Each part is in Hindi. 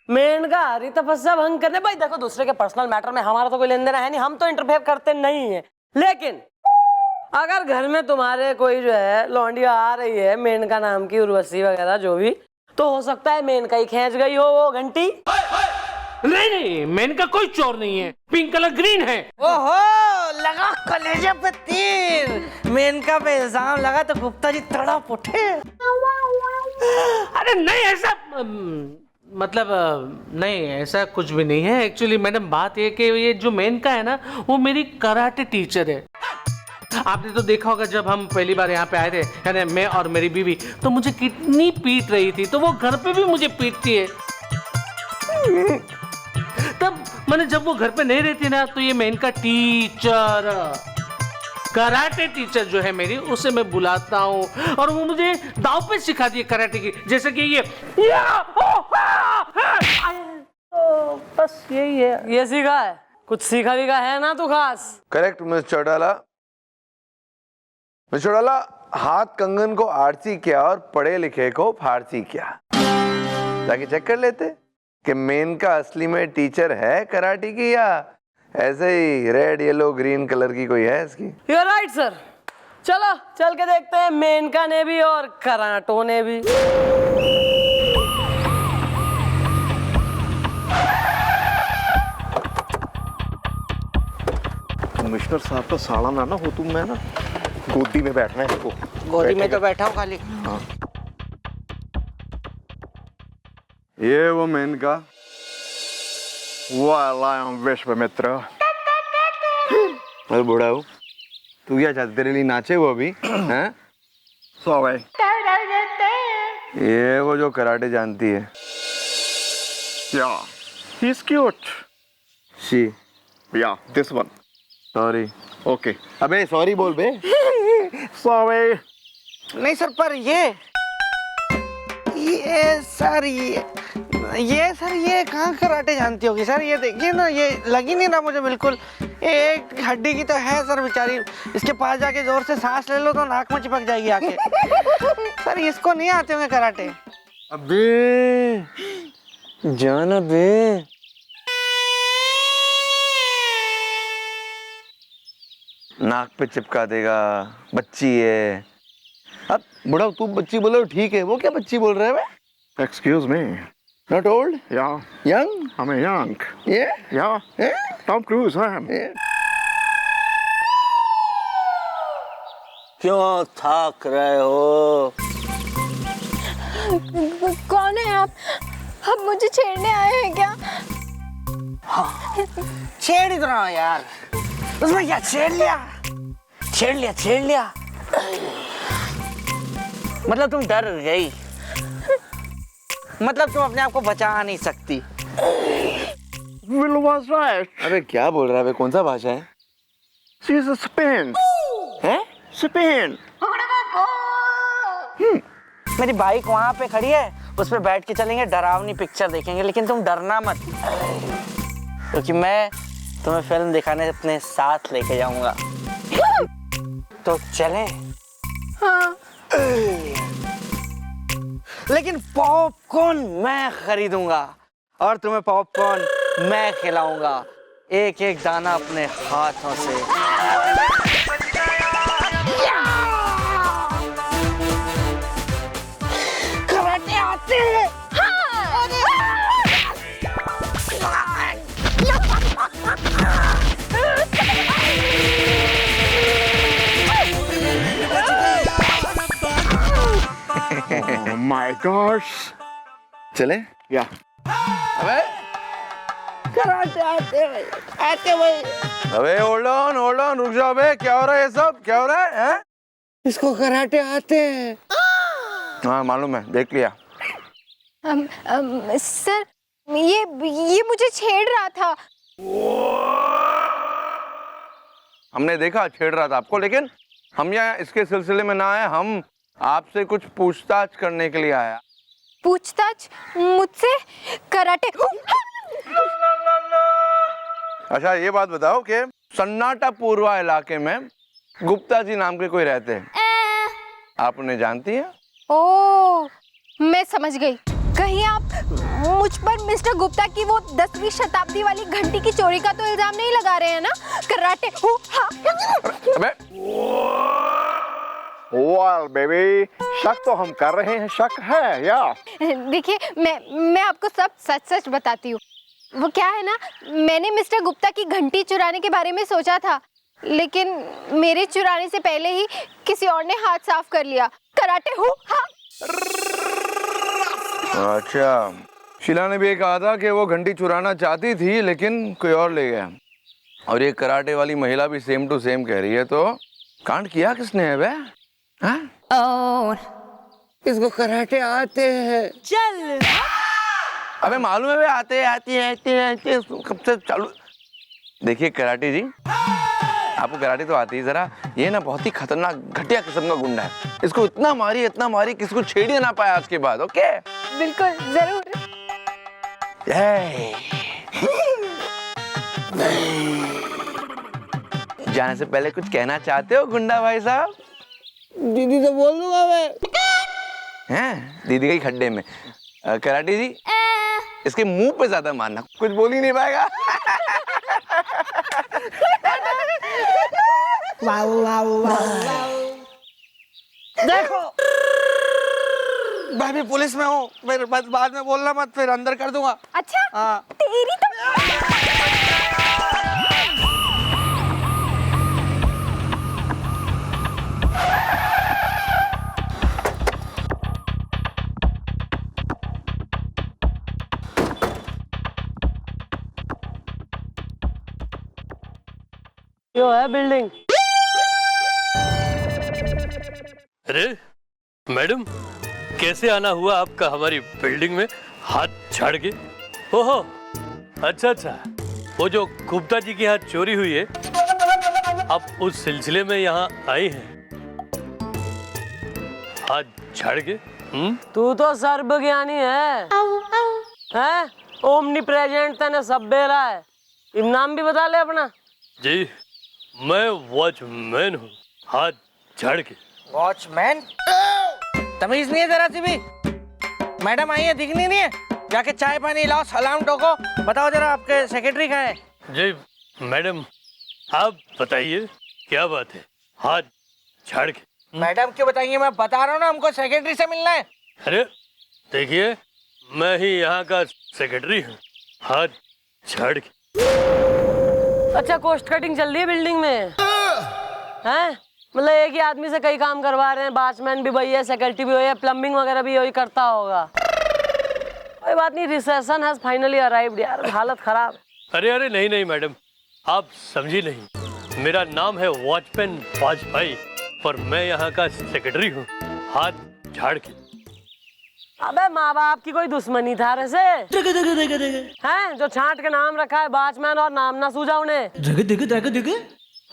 मेनका आ रही तपस्या भंग करने। भाई देखो, दूसरे के पर्सनल मैटर में हमारा तो कोई लेन देन है नहीं, हम तो इंटरफेयर करते नहीं है। लेकिन अगर घर में तुम्हारे कोई जो है लौंडिया आ रही है मेनका नाम की, उर्वशी वगैरह जो भी, तो हो सकता है मेनका ही खींच गई हो वो घंटी। नहीं नहीं, मेनका कोई चोर नहीं है, पिंक कलर ग्रीन है। ओहो, लगा कलेजे पे तीर। मेनका पे इल्जाम लगा तो गुप्ता जी तड़प उठे। अरे नहीं, ऐसा मतलब नहीं, ऐसा कुछ भी नहीं है। एक्चुअली मैडम बात ये कि ये जो मेनका है ना, वो मेरी कराटे टीचर है। आपने तो देखा होगा जब हम पहली बार यहाँ पे आए थे, यानी मैं और मेरी बीवी, तो मुझे कितनी पीट रही थी, तो वो घर पे भी मुझे पीटती है। तब मैंने, जब वो घर पे नहीं रहती ना, तो ये मेनका टीचर, कराटे टीचर जो है मेरी, उसे मैं बुलाता हूँ और वो मुझे दाव पे सिखाती है कराटे की, जैसे कि ये तो बस यही है। ये सीखा है? कुछ सीखा विखा है ना तू खास? Correct mister Chautala. Mister Chautala, हाथ कंगन को आरती किया और पढ़े लिखे को फारसी किया। जाके चेक कर लेते कि मेनका असली में टीचर है कराटे की या ऐसे ही रेड येलो ग्रीन कलर की कोई है इसकी। You are right sir. चलो चल के देखते हैं मेनका ने भी और कराटो ने भी। कमिश्नर साहब का साड़ा ना हो तुम, मैं ना गोदी में बैठना है इसको। गोदी में तो बैठा हूँ खाली। हाँ। ये वो मेनका, वो आया विश्वामित्र। अरे बूढ़ा हो, तू क्या चाहती, तेरे लिए नाचे वो अभी हैं? सो गए। ये वो जो कराटे जानती है। Yeah, he's cute. She. Yeah, this one. Sorry. Okay. अबे सॉरी बोल बे। Sorry. नहीं सर, पर ये सर, ये सर, ये कहाँ कराटे जानती होगी सर? ये देखिए ना, ये लग ही नहीं रहा मुझे बिल्कुल। एक हड्डी की तो है सर बेचारी, इसके पास जाके जोर से सांस ले लो तो नाक में चिपक जाएगी आके। सर इसको नहीं आते होंगे कराटे। अबे जाना बे। नाक पे चिपका देगा, बच्ची है। अब बुढ़ा तू बच्ची बोलो ठीक है, वो क्या बच्ची बोल रहा है बे? Excuse me. Not old? Yeah, Young? I'm a young. Yeah? Yeah, Yeah? Tom Cruise, I am. Yeah? क्यों थक रहे हो? कौन है आप? आप मुझे छेड़ने आए हैं क्या? हाँ, छेड़ ही तो रहा हूं यार। उसमें क्या छेड़ लिया? छेड़ लिया। मतलब तुम डर गई, मतलब तुम अपने आप को बचा नहीं सकती। Will was right. अबे क्या बोल रहा है बे, कौन सा भाषा है? She's a Spain. हैं? Spain. मेरी बाइक वहां पे खड़ी है, उस पे बैठ के चलेंगे, डरावनी पिक्चर देखेंगे, लेकिन तुम डरना मत, क्योंकि मैं तुम्हें फिल्म दिखाने अपने साथ लेके जाऊंगा। तो चलें? हाँ। लेकिन पॉपकॉर्न मैं खरीदूंगा और तुम्हें पॉपकॉर्न मैं खिलाऊंगा, एक एक दाना अपने हाथों से। कराटे आते हैं। Oh my gosh. चले? Yeah. अबे कराटे आते भाई। अबे होल्ड ऑन, रुक जाओ बे। क्या हो रहा है ये सब? क्या हो रहा है? हैं? इसको कराटे आते हैं। हाँ मालूम है, देख लिया। सर, ये मुझे छेड़ रहा था। हमने देखा छेड़ रहा था आपको, लेकिन हम यहाँ इसके सिलसिले में ना आए, हम आपसे कुछ पूछताछ करने के लिए आया। पूछताछ मुझसे? कराटे? अच्छा ये बात बताओ कि सन्नाटा पूर्वा इलाके में गुप्ता जी नाम के कोई रहते हैं, आप उन्हें जानती हैं? ओ, मैं समझ गई। कहीं आप मुझ पर मिस्टर गुप्ता की वो 10वीं शताब्दी वाली घंटी की चोरी का तो इल्जाम नहीं लगा रहे हैं ना? कराटे हाँ। अबे वेल बेबी, शक तो हम कर रहे हैं, शक है या? देखिए मैं आपको सब सच सच बताती हूँ। वो क्या है ना, मैंने मिस्टर गुप्ता की घंटी चुराने के बारे में सोचा था, लेकिन मेरे चुराने से पहले ही किसी और ने हाथ साफ कर लिया। कराटे हाँ। अच्छा, शीला ने भी ये कहा था कि वो घंटी चुराना चाहती थी लेकिन कोई और ले गया, और ये कराटे वाली महिला भी सेम टू सेम कह रही है, तो कांड किया किसने है बे? हाँ? इसको कराटे आते हैं। चल अबे मालूम है बे, आते कब से चालू। देखिए कराटे जी, आपको कराटे तो आती है, जरा ये ना बहुत ही खतरनाक घटिया किस्म का गुंडा है। इसको इतना मारी किसी को छेड़ ही ना पाया आज के बाद। ओके बिल्कुल जरूर। जाने से पहले कुछ कहना चाहते हो गुंडा भाई साहब? दीदी तो बोल दूंगा मैं। हैं दीदी के खड्डे में। कराटे जी, इसके मुंह पे ज्यादा मारना, कुछ बोल ही नहीं पाएगा। देखो मैं भी पुलिस में हूँ, फिर बाद में बोलना मत, फिर अंदर कर दूंगा। अच्छा हाँ। तेरी तो यो है बिल्डिंग। अरे मैडम, कैसे आना हुआ आपका हमारी बिल्डिंग में हाथ झाड़ के? ओहो अच्छा, वो जो गुप्ता जी के यहाँ चोरी हुई है, आप उस सिलसिले में यहाँ आई हैं हाथ झाड़ के? तू तो सर्वज्ञानी है? ओमनी प्रेजेंट तने सब बेरा है। नाम भी बता ले अपना। जी, मैं वॉचमैन हूँ, हाथ झाड़ के। वॉचमैन? तमीज नहीं है जरा सी भी? मैडम आई है, दिखनी नहीं है? जाके चाय पानी लाओ, सलाम ठोको। बताओ जरा आपके सेक्रेटरी कहाँ है? जी मैडम, आप बताइए क्या बात है, हाथ झाड़ के? मैडम क्यों बताइए, मैं बता रहा हूँ ना, हमको सेक्रेटरी से मिलना है। अरे देखिए, मैं ही यहाँ का सेक्रेटरी हूँ, हाथ झाड़ के। अच्छा, कॉस्ट कटिंग चल रही है बिल्डिंग में हैं? मतलब एक ही आदमी से कई काम करवा रहे हैं। वॉचमैन भी वही है, सेक्रेटरी भी वही है, प्लम्बिंग वगैरह भी वही करता होगा। कोई बात नहीं, रिसेशन हैज फाइनली अराइव्ड यार, हालत खराब। अरे नहीं मैडम, आप समझी नहीं, मेरा नाम है वॉचमैन वाजपेयी और मैं यहाँ का सेक्रेटरी हूँ, हाथ झाड़ के। अबे माँ बाप की कोई दुश्मनी था वैसे हैं जो छांट के नाम रखा है वॉचमैन और नाम ना सूझा उन्हें?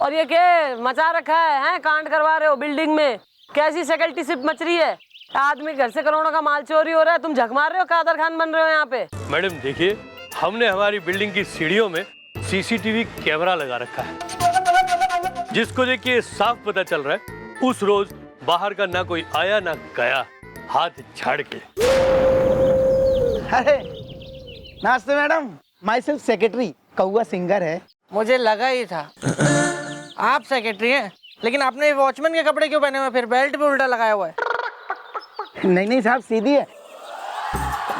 और ये क्या मचा रखा है? कांड करवा रहे हो बिल्डिंग में? कैसी सेक्रेटरी शिप मच रही है? आदमी घर से करोड़ों का माल चोरी हो रहा है, तुम झक मार रहे हो, कादर खान बन रहे हो यहाँ पे। मैडम देखिए, हमने हमारी बिल्डिंग की सीढ़ियों में सीसीटीवी कैमरा लगा रखा है, जिसको देखिए साफ पता चल रहा है उस रोज बाहर का ना कोई आया ना गया, हाथ झाड़ के। अरे नमस्ते मैडम, माई सेल्फ सेक्रेटरी कौआ सिंगर है। मुझे लगा ही था आप सेक्रेटरी हैं, लेकिन आपने वॉचमैन के कपड़े क्यों पहने हुए, फिर बेल्ट भी उल्टा लगाया हुआ है? नहीं साहब, सीधी है।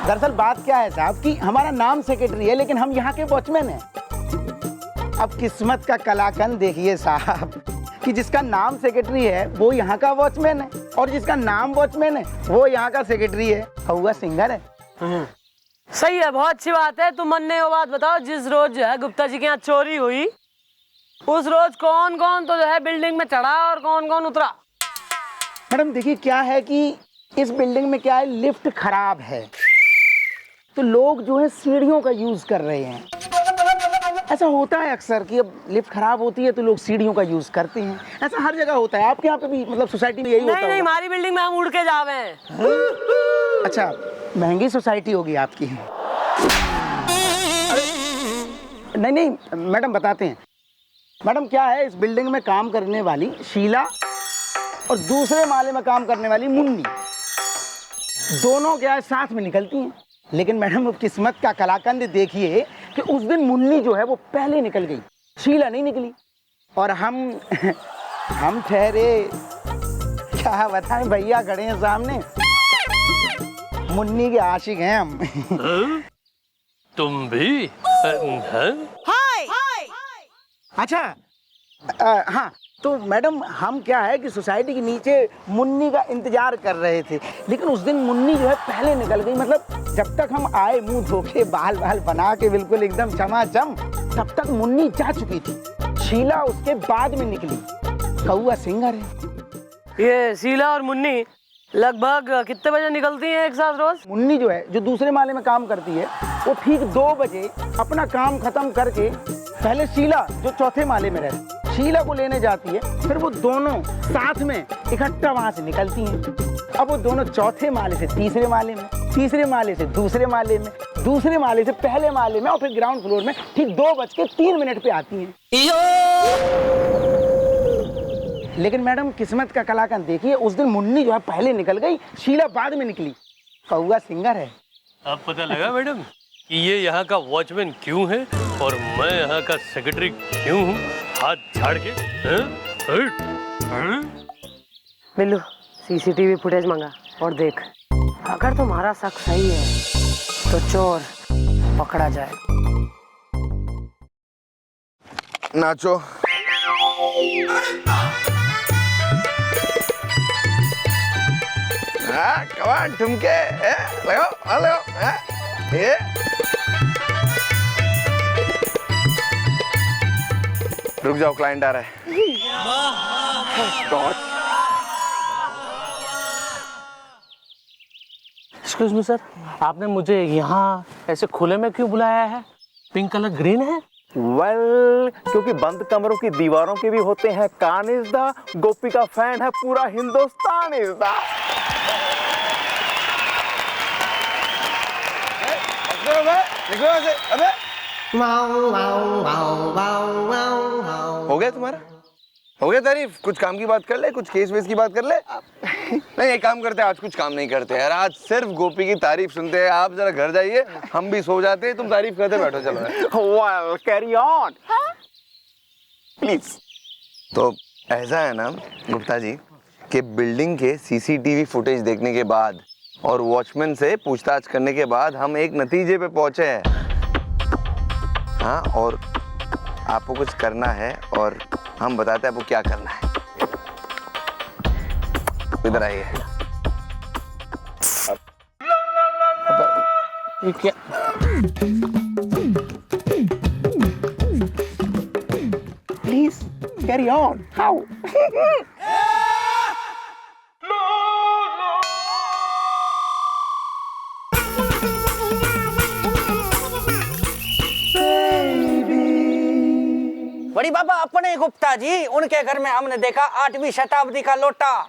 दरअसल बात क्या है साहब कि हमारा नाम सेक्रेटरी है, लेकिन हम यहाँ के वॉचमैन हैं। अब किस्मत का कलाकंद देखिए साहब कि जिसका नाम सेक्रेटरी है वो यहाँ का वॉचमैन है, और जिसका नाम वॉचमैन है वो यहाँ का सेक्रेटरी है, कौआ सिंगर है। सही है, बहुत अच्छी बात है। तुम मन ने वो बात बताओ, जिस रोज जो है गुप्ता जी के यहाँ चोरी हुई, उस रोज कौन कौन तो जो है बिल्डिंग में चढ़ा और कौन कौन उतरा? मैडम देखिए, क्या है कि इस बिल्डिंग में क्या है, लिफ्ट खराब है, तो लोग जो है सीढ़ियों का यूज कर रहे हैं। ऐसा होता है अक्सर कि अब लिफ्ट खराब होती है तो लोग सीढ़ियों का यूज करते हैं। ऐसा हर जगह होता है, आपके यहाँ पे भी, मतलब सोसाइटी में यही होता है? नहीं, हमारी बिल्डिंग में हम उड़ के जावे हैं। अच्छा, महंगी सोसाइटी होगी आपकी। नहीं मैडम बताते हैं। मैडम क्या है, इस बिल्डिंग में काम करने वाली शीला और दूसरे माले में काम करने वाली मुन्नी, दोनों क्या है साथ में निकलती हैं। लेकिन मैडम अब किस्मत का कलाकंद देखिए कि उस दिन मुन्नी जो है वो पहले निकल गई, शीला नहीं निकली। और हम ठहरे, क्या बताएं, भैया खड़े हैं सामने, मुन्नी के आशिक हैं हम। तुम भी? हैं? अच्छा हाँ, तो मैडम हम क्या है कि सोसाइटी के नीचे मुन्नी का इंतजार कर रहे थे, लेकिन उस दिन मुन्नी जो है पहले निकल गई। मतलब जब तक हम आए मुंह धोके बाल बना के बिल्कुल एकदम चमाचम, तब तक मुन्नी जा चुकी थी। शीला उसके बाद में निकली। कौआ सिंगर है। ये शीला और मुन्नी लगभग कितने बजे निकलती हैं एक साथ रोज? मुन्नी जो है, जो दूसरे माले में काम करती है, वो ठीक 2 बजे अपना काम खत्म करके पहले शीला जो चौथे माले में रहती, शीला को लेने जाती है, फिर वो दोनों साथ में इकट्ठा वहां से निकलती हैं। अब वो दोनों चौथे माले से तीसरे माले में, तीसरे माले से दूसरे माले में, दूसरे माले से पहले माले में, और फिर ग्राउंड फ्लोर में ठीक 2:03 पे आती हैं। लेकिन मैडम किस्मत का कलाकंद देखिए, उस दिन मुन्नी जो है पहले निकल गई, शीला बाद में निकली। कौआ सिंगर है। अब पता लगा मैडम कि ये यहाँ का वॉचमैन क्यों है और मैं यहाँ का सेक्रेटरी क्यों हूँ, हाथ झाड़ के। बिल्लू सीसीटीवी फुटेज मंगा और देख, अगर तुम्हारा शक सही है तो चोर पकड़ा जाए। नाचो। हाँ, कमान ठुमके, लगाओ, लगाओ, ये। रुक जाओ, क्लाइंट आ रहा है। एक्सक्यूज मी सर, आपने मुझे यहाँ ऐसे खुले में क्यों बुलाया है? पिंक कलर ग्रीन है? वेल, क्योंकि बंद कमरों की दीवारों के भी होते हैं कान इज द, गोपी का फैन है पूरा हिंदुस्तान इज द। अबे हो गया तुम्हारा? हो गया तारीफ? कुछ काम की बात कर ले, कुछ केस वेस की बात कर ले। नहीं, एक काम करते हैं, आज कुछ काम नहीं करते यार, आज सिर्फ गोपी की तारीफ सुनते हैं। आप जरा घर जाइए, हम भी सो जाते हैं, तुम तारीफ करते बैठो। चलो वेल, कैरी ऑन प्लीज। तो ऐसा है ना गुप्ता जी कि बिल्डिंग के सीसीटीवी फुटेज देखने के बाद और वॉचमैन से पूछताछ करने के बाद हम एक नतीजे पे पहुंचे हैं। हाँ, और आपको कुछ करना है और हम बताते हैं आपको क्या करना है। इधर आइए। ये क्या? Please carry on. हाउ? बड़ी बाबा अपने गुप्ता जी, उनके घर में हमने देखा 8वीं शताब्दी का लोटा,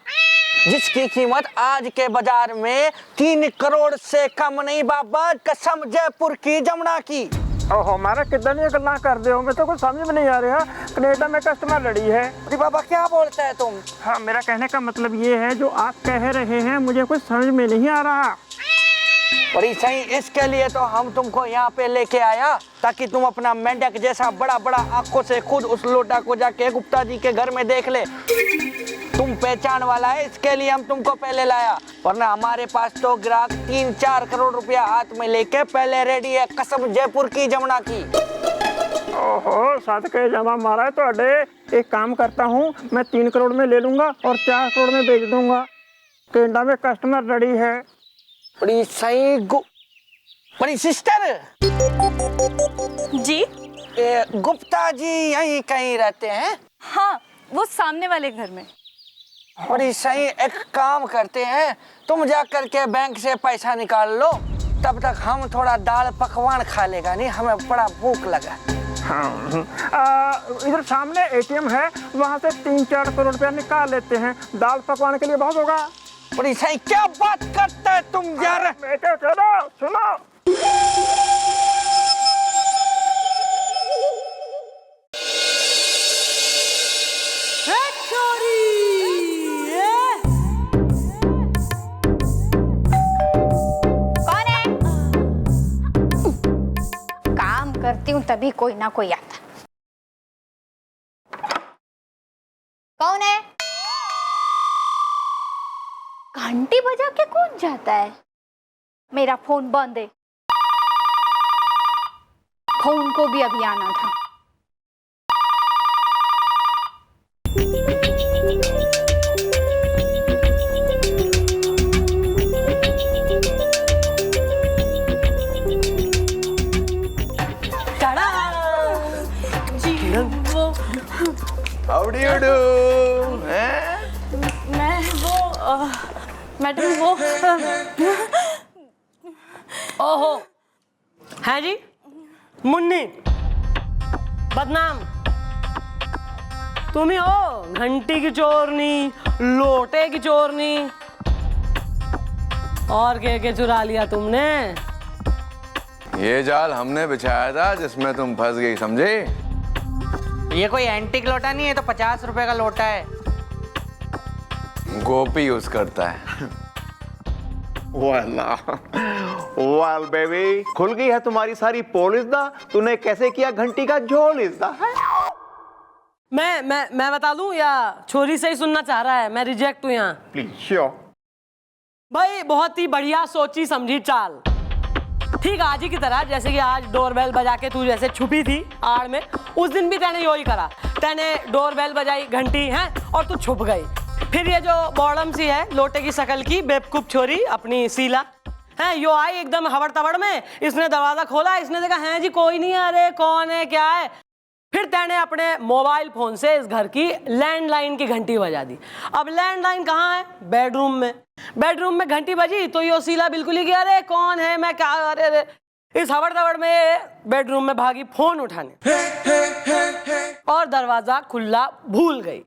जिसकी कीमत आज के बाजार में 3 करोड़ से कम नहीं बाबा, कसम जयपुर की जमुना की। ओहो, हमारा कितनी गल्ला कर दे हो, मैं तो कुछ समझ में नहीं आ रहा। कनेडा में कस्टमर लड़ी है। बड़ी बाबा क्या बोलता है तुम? हाँ, मेरा कहने का मतलब ये है, जो आप कह रहे हैं मुझे कुछ समझ में नहीं आ रहा। बड़ी सही, इसके लिए तो हम तुमको यहाँ पे लेके आया, ताकि तुम अपना मेंढक जैसा बड़ा बड़ा आंखों से खुद उस लोटा को जाके गुप्ता जी के घर में देख ले। तुम पहचान वाला है, इसके लिए हम तुमको पहले लाया, वरना हमारे पास तो ग्राहक 3-4 करोड़ रुपया हाथ में लेके पहले रेडी है, कसम जयपुर की जमुना की। ओहो, साथ के जमा मारा है तो अडे। एक काम करता हूँ, मैं 3 करोड़ में ले लूंगा और 4 करोड़ में बेच दूंगा। कनाडा में कस्टमर रेडी है। बड़ी सही बड़ी सिस्टर जी, गुप्ता जी यहीं कहीं रहते हैं? हाँ, वो सामने वाले घर में। बड़ी सही, एक काम करते हैं, तुम जा करके बैंक से पैसा निकाल लो, तब तक हम थोड़ा दाल पकवान खा लेगा, नहीं हमें बड़ा भूख लगा। हाँ, इधर सामने एटीएम है, वहाँ से 3-4 करोड़ रुपया निकाल लेते हैं, दाल पकवान के लिए बहुत होगा। बड़ी सही, क्या बात करता है तुम यार? बेटे चलो सुनो। कौन है? करती हूँ तभी कोई ना कोई आता। कौन है? घंटी बजा के कौन जाता है? मेरा फोन बंद है। फोन को भी अभी आना था। How do you do? मैं वो मैडम वो ओहो, है जी मुन्नी बदनाम तुम ही हो, घंटी की चोरनी, लोटे की चोरनी, और के चुरा लिया तुमने। ये जाल हमने बिछाया था जिसमें तुम फंस गई, समझे? ये कोई एंटीक लोटा नहीं है, तो 50 रुपए का लोटा है। गोपी यूज करता है। वेल बेबी, खुल गई है तुम्हारी सारी पोलिस दा। तूने कैसे किया घंटी का झोलिस दा? मैं बता दूं या छोरी से ही सुनना चाह रहा है? मैं रिजेक्ट हूं यहाँ। Please sure. भाई बहुत ही बढ़िया सोची समझी चाल, ठीक आज ही की तरह। जैसे कि आज डोरबेल बजा के तू जैसे छुपी थी आड़ में, उस दिन भी तैने यही करा। तैने डोरबेल बजाई, घंटी है, और तू छुप गई। फिर ये जो बॉडम सी है लोटे की शकल की बेवकूफ छोरी अपनी शीला है, यो आई एकदम हबड़ तबड़ में। इसने दरवाजा खोला, इसने देखा है जी कोई नहीं, अरे कौन है क्या है। फिर तैने अपने मोबाइल फोन से इस घर की लैंडलाइन की घंटी बजा दी। अब लैंडलाइन कहाँ है? बेडरूम में। बेडरूम में घंटी बजी तो यो शीला बिल्कुल ही, अरे कौन है, मैं क्या, अरे इस हबड़ तबड़ में बेडरूम में भागी फोन उठाने और दरवाजा खुला भूल गई।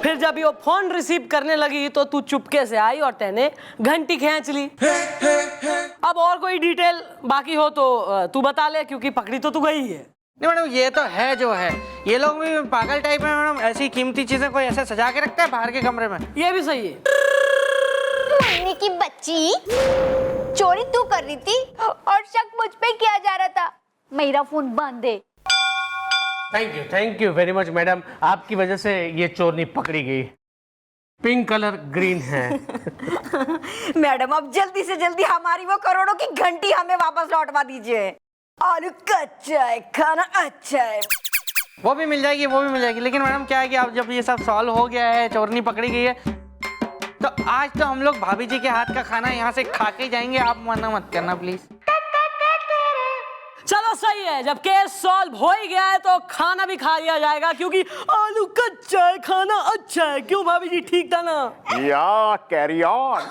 फिर जब ये फोन रिसीव करने लगी तो तू चुपके से आई और तैने घंटी खींच ली। अब और कोई डिटेल बाकी हो तो तू बता ले, क्योंकि पकड़ी तो तू गई है। नहीं मैडम, ये तो है जो है। ये लोग भी पागल टाइप है मैडम, ऐसी कीमती चीजें कोई ऐसे सजा के रखता है बाहर के कमरे में। ये भी सही है। मम्मी की बच्ची, चोरी तू कर रही थी और शक मुझ पे किया जा रहा था। मेरा फोन बंद है। Thank you very much madam, आपकी वजह से ये चोरनी पकड़ी गई। पिंक कलर ग्रीन है। मैडम अब जल्दी से जल्दी हमारी वो करोड़ों की घंटी हमें वापस लौटवा दीजिए। आलू कच्चा है, खाना अच्छा है। वो भी मिल जाएगी, वो भी मिल जाएगी। लेकिन मैडम क्या है कि अब जब ये सब सॉल्व हो गया है, चोरनी पकड़ी गई है, तो आज तो हम लोग भाभी जी के हाथ का खाना यहाँ से खा के जाएंगे। आप मना मत करना प्लीज। चलो सही है, जब केस सॉल्व हो ही गया है तो खाना भी खा लिया जाएगा, क्योंकि आलू कच्चा है, खाना अच्छा है। क्यों भाभी जी, ठीक था ना? या कैरी ऑन।